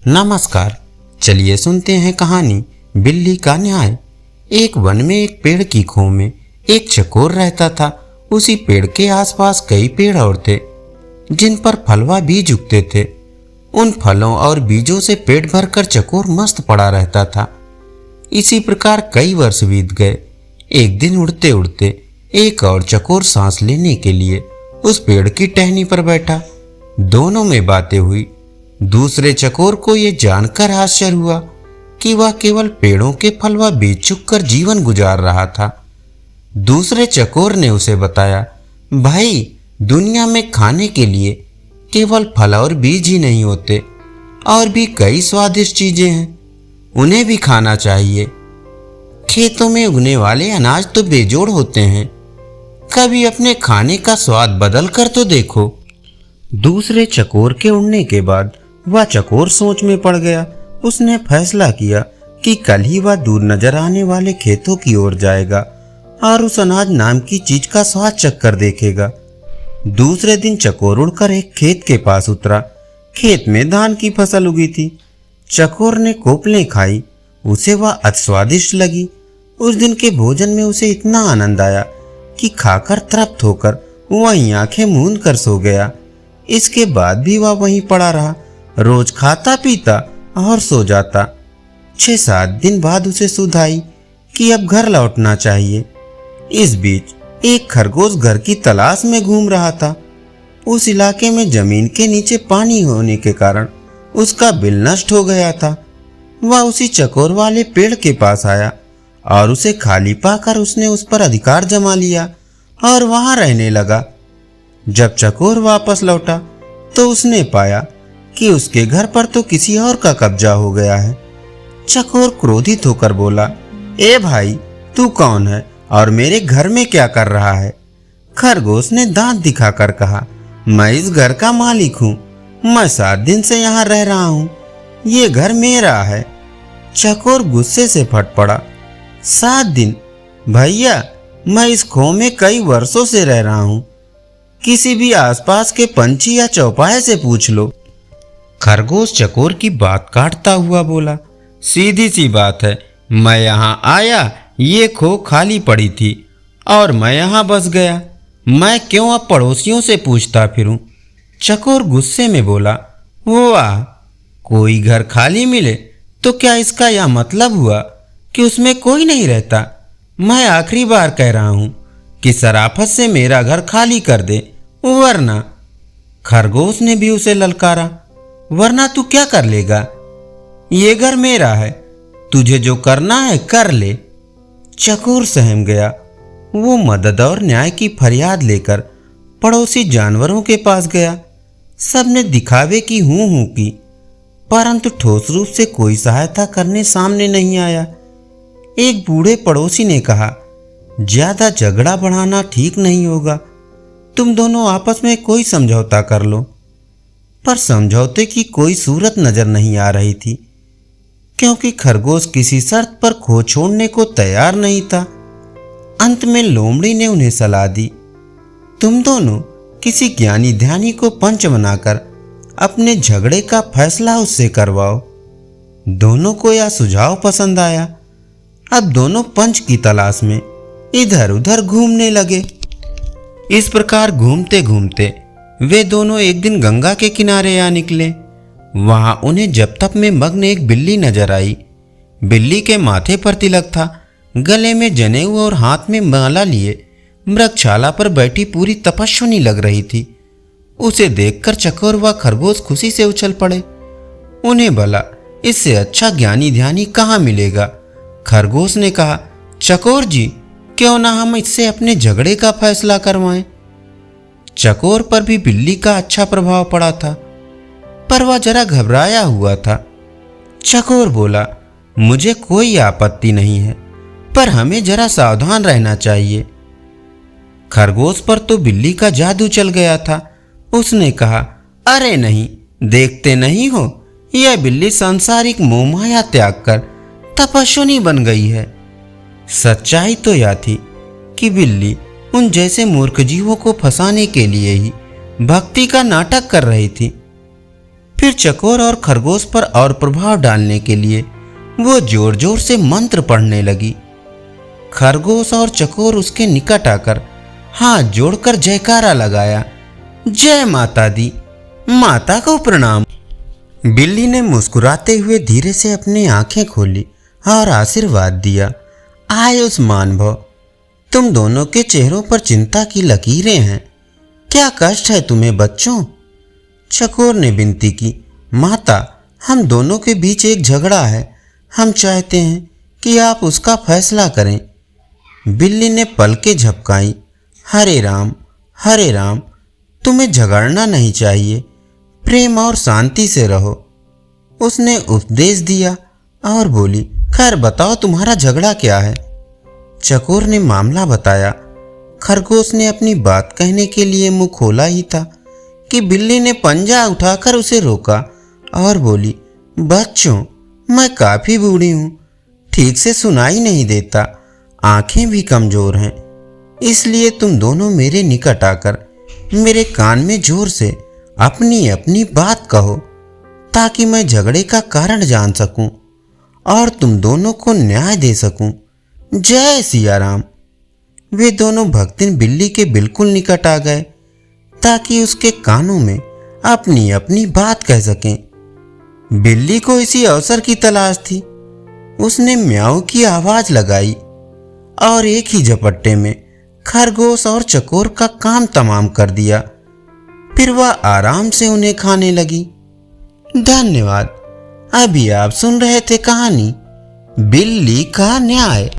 नमस्कार। चलिए सुनते हैं कहानी बिल्ली का न्याय। एक वन में एक पेड़ की खोह में एक चकोर रहता था। उसी पेड़ के आसपास कई पेड़ और थे जिन पर फलवा बीज उगते थे। उन फलों और बीजों से पेट भरकर चकोर मस्त पड़ा रहता था। इसी प्रकार कई वर्ष बीत गए। एक दिन उड़ते उड़ते एक और चकोर सांस लेने के लिए उस पेड़ की टहनी पर बैठा। दोनों में बातें हुई। दूसरे चकोर को ये जानकर आश्चर्य हुआ कि वह केवल पेड़ों के फलवा बीज चुगकर जीवन गुजार रहा था। दूसरे चकोर ने उसे बताया, भाई, दुनिया में खाने के लिए केवल फल और बीज ही नहीं होते, और भी कई स्वादिष्ट चीजें हैं, उन्हें भी खाना चाहिए। खेतों में उगने वाले अनाज तो बेजोड़ होते हैं, कभी अपने खाने का स्वाद बदल कर तो देखो। दूसरे चकोर के उड़ने के बाद वह चकोर सोच में पड़ गया। उसने फैसला किया कि कल ही वह दूर नजर आने वाले खेतों की ओर जाएगा और उस अनाज नाम की चीज का स्वाद चखकर देखेगा। दूसरे दिन चकोर उड़कर एक खेत के पास उतरा। खेत में धान की फसल उगी थी। चकोर ने कोपलें खाई, उसे वह अति स्वादिष्ट लगी। उस दिन के भोजन में उसे इतना आनंद आया कि खाकर तृप्त होकर वहीं आंखें मूंद कर सो गया। इसके बाद भी वह वहीं पड़ा रहा, रोज खाता पीता और सो जाता। 6-7 दिन बाद उसे सुध आई कि अब घर लौटना चाहिए। इस बीच एक खरगोश घर की तलाश में घूम रहा था। उस इलाके में जमीन के नीचे पानी होने के कारण उसका बिल नष्ट हो गया था। वह उसी चकोर वाले पेड़ के पास आया और उसे खाली पाकर उसने उस पर अधिकार जमा लिया और वहां रहने लगा। जब चकोर वापस लौटा तो उसने पाया कि उसके घर पर तो किसी और का कब्जा हो गया है। चकोर क्रोधित होकर बोला, ए भाई, तू कौन है और मेरे घर में क्या कर रहा है? खरगोश ने दांत दिखाकर कहा, मैं इस घर का मालिक हूँ, मैं 7 दिन से यहाँ रह रहा हूँ, ये घर मेरा है। चकोर गुस्से से फट पड़ा, 7 दिन? भैया, मैं इस खोह में कई वर्षों से रह रहा हूँ, किसी भी आसपास के पंछी या चौपाए से पूछ लो। खरगोश चकोर की बात काटता हुआ बोला, सीधी सी बात है, मैं यहाँ आया, ये खोह खाली पड़ी थी और मैं यहाँ बस गया, मैं क्यों अब पड़ोसियों से पूछता फिरूं? चकोर गुस्से में बोला, वाह, कोई घर खाली मिले तो क्या इसका यह मतलब हुआ कि उसमें कोई नहीं रहता? मैं आखिरी बार कह रहा हूं कि शराफत से मेरा घर खाली कर दे, वरना। खरगोश ने भी उसे ललकारा, वरना तू क्या कर लेगा? ये घर मेरा है, तुझे जो करना है कर ले। चकोर सहम गया। वो मदद और न्याय की फरियाद लेकर पड़ोसी जानवरों के पास गया। सबने दिखावे की हूं की, परंतु ठोस रूप से कोई सहायता करने सामने नहीं आया। एक बूढ़े पड़ोसी ने कहा, ज्यादा झगड़ा बढ़ाना ठीक नहीं होगा, तुम दोनों आपस में कोई समझौता कर लो। पर समझौते की कोई सूरत नजर नहीं आ रही थी, क्योंकि खरगोश किसी शर्त पर खोह छोड़ने को तैयार नहीं था। अंत में लोमड़ी ने उन्हें सलाह दी, तुम दोनों किसी ज्ञानी ध्यानी को पंच बनाकर अपने झगड़े का फैसला उससे करवाओ। दोनों को यह सुझाव पसंद आया। अब दोनों पंच की तलाश में इधर उधर घूमने लगे। इस प्रकार घूमते घूमते वे दोनों एक दिन गंगा के किनारे आ निकले। वहां उन्हें जब तक में मग्न एक बिल्ली नजर आई। बिल्ली के माथे पर तिलक था, गले में जनेऊ और हाथ में माला लिए मृगशाला पर बैठी पूरी तपस्विनी लग रही थी। उसे देखकर चकोर व खरगोश खुशी से उछल पड़े। उन्हें भला इससे अच्छा ज्ञानी ध्यानी कहाँ मिलेगा। खरगोश ने कहा, चकोर जी, क्यों ना हम इससे अपने झगड़े का फैसला करवाएं। चकोर पर भी बिल्ली का अच्छा प्रभाव पड़ा था, पर वह जरा घबराया हुआ था। चकोर बोला, मुझे कोई आपत्ति नहीं है, पर हमें जरा सावधान रहना चाहिए। खरगोश पर तो बिल्ली का जादू चल गया था। उसने कहा, अरे नहीं, देखते नहीं हो, यह बिल्ली सांसारिक मोहमाया त्याग कर तपस्विनी बन गई है। सच्चाई तो यह थी कि बिल्ली उन जैसे मूर्ख जीवों को फंसाने के लिए ही भक्ति का नाटक कर रही थी। फिर चकोर और खरगोश पर और प्रभाव डालने के लिए वो जोर जोर से मंत्र पढ़ने लगी। खरगोश और चकोर उसके निकट आकर हाथ जोड़कर जयकारा लगाया, जय माता दी, माता को प्रणाम। बिल्ली ने मुस्कुराते हुए धीरे से अपनी आंखें खोली और आशीर्वाद दिया, आयुष्मान भव। तुम दोनों के चेहरों पर चिंता की लकीरें हैं। क्या कष्ट है तुम्हें बच्चों? चकोर ने विनती की, माता, हम दोनों के बीच एक झगड़ा है, हम चाहते हैं कि आप उसका फैसला करें। बिल्ली ने पलकें झपकाई, हरे राम, तुम्हें झगड़ना नहीं चाहिए, प्रेम और शांति से रहो। उसने उपदेश दिया और बोली, खैर बताओ तुम्हारा झगड़ा क्या है? चकोर ने मामला बताया। खरगोश ने अपनी बात कहने के लिए मुंह खोला ही था कि बिल्ली ने पंजा उठाकर उसे रोका और बोली, बच्चों, मैं काफी बूढ़ी हूँ, ठीक से सुनाई नहीं देता, आंखें भी कमजोर हैं, इसलिए तुम दोनों मेरे निकट आकर मेरे कान में जोर से अपनी अपनी बात कहो ताकि मैं झगड़े का कारण जान सकूं और तुम दोनों को न्याय दे सकूं। जय सिया राम। वे दोनों भक्तिन बिल्ली के बिल्कुल निकट आ गए ताकि उसके कानों में अपनी अपनी बात कह सकें। बिल्ली को इसी अवसर की तलाश थी। उसने म्याऊ की आवाज लगाई और एक ही झपट्टे में खरगोश और चकोर का काम तमाम कर दिया। फिर वह आराम से उन्हें खाने लगी। धन्यवाद। अभी आप सुन रहे थे कहानी बिल्ली का न्याय।